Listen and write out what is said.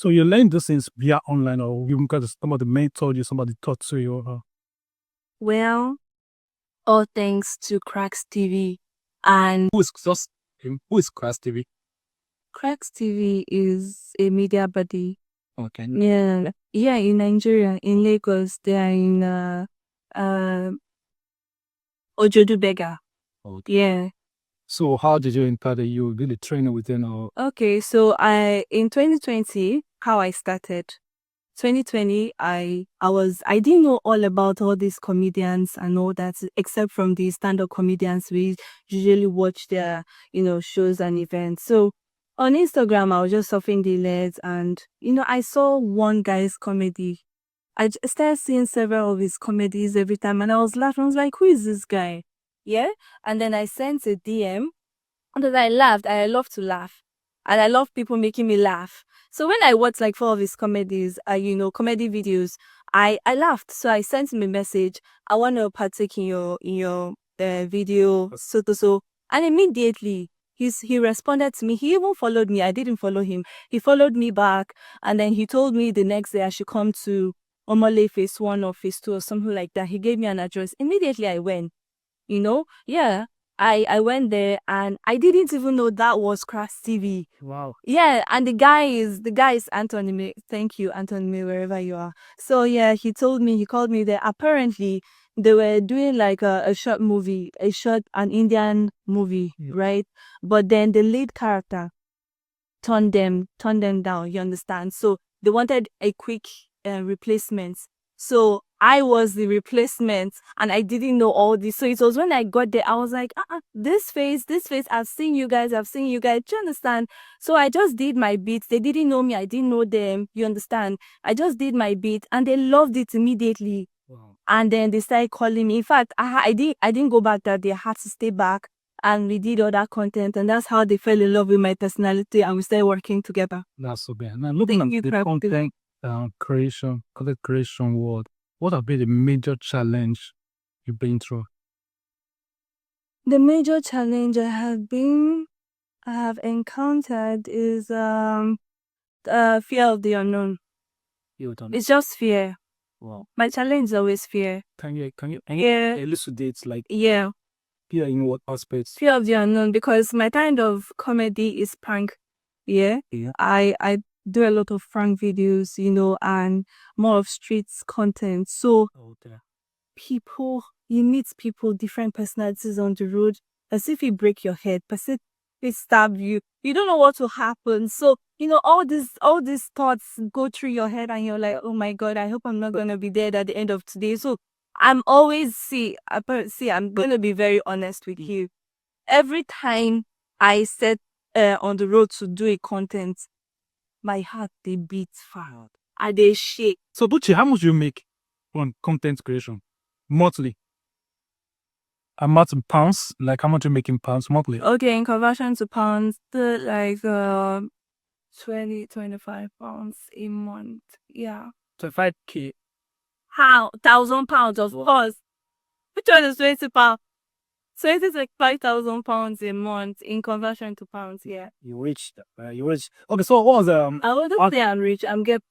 So you learned these things via online, or you got somebody mentored you, somebody taught to you? Well, all thanks to Cracks TV. And Who is Class TV? Cracks TV is a media body. Okay. Yeah, in Nigeria, in Lagos, they are in Ojodubega. Okay. Yeah. So how did you enter you really training within or? Okay, so in 2020, how I started. 2020, I didn't know all about all these comedians and all that, except from the stand-up comedians we usually watch their, shows and events. So on Instagram, I was just surfing the legs and, I saw one guy's comedy. Started seeing several of his comedies every time and I was laughing. I was like, who is this guy? Yeah. And then I sent a DM and then I laughed. I love to laugh. And I love people making me laugh. So when I watched like 4 of his comedies, comedy videos, I laughed. So I sent him a message. I want to partake in your video, so. And immediately he responded to me. He even followed me. I didn't follow him. He followed me back. And then he told me the next day I should come to Omole phase 1 or phase 2 or something like that. He gave me an address. Immediately I went. Yeah. I went there and I didn't even know that was Crash TV. Wow. Yeah, and the guy is Anthony May. Thank you, Anthony May, wherever you are. So yeah, he called me there. Apparently, they were doing like a short movie, an Indian movie, right? But then the lead character turned them down. You understand? So they wanted a quick replacement. So I was the replacement and I didn't know all this. So it was when I got there, I was like, this face, I've seen you guys. Do you understand? So I just did my beats. They didn't know me. I didn't know them. You understand? I just did my beat and they loved it immediately. Wow. And then they started calling me. In fact, I didn't go back that day. I had to stay back and we did all that content. And that's how they fell in love with my personality and we started working together. That's so bad. Now looking at the content content creation world, what have been the major challenge you've been through? The major challenge I have encountered is fear of the unknown. It's just fear. Wow. My challenge is always fear. Can you Yeah. elucidate like Yeah. fear in what aspects? Fear of the unknown because my kind of comedy is prank. Yeah. I do a lot of prank videos, and more of streets content. So you meet people, different personalities on the road, as if you break your head, person they stab you. You don't know what will happen. So, all these thoughts go through your head and you're like, oh my God, I hope I'm not gonna be dead at the end of today. So I'm always I'm gonna be very honest with you. Every time I set on the road to do a content, my heart they beat fast. And they shake. So Buchi, how much do you make on content creation monthly? Amount in pounds, like how much you make in pounds monthly? Okay, in conversion to pounds, like 25 pounds a month. Yeah. 25K. How? 1,000 pounds, of course. Which one is 20 pounds? So it is like 5,000 pounds a month in conversion to pounds. Yeah. You reached. Okay, so what was I wouldn't say I'm rich. I'm get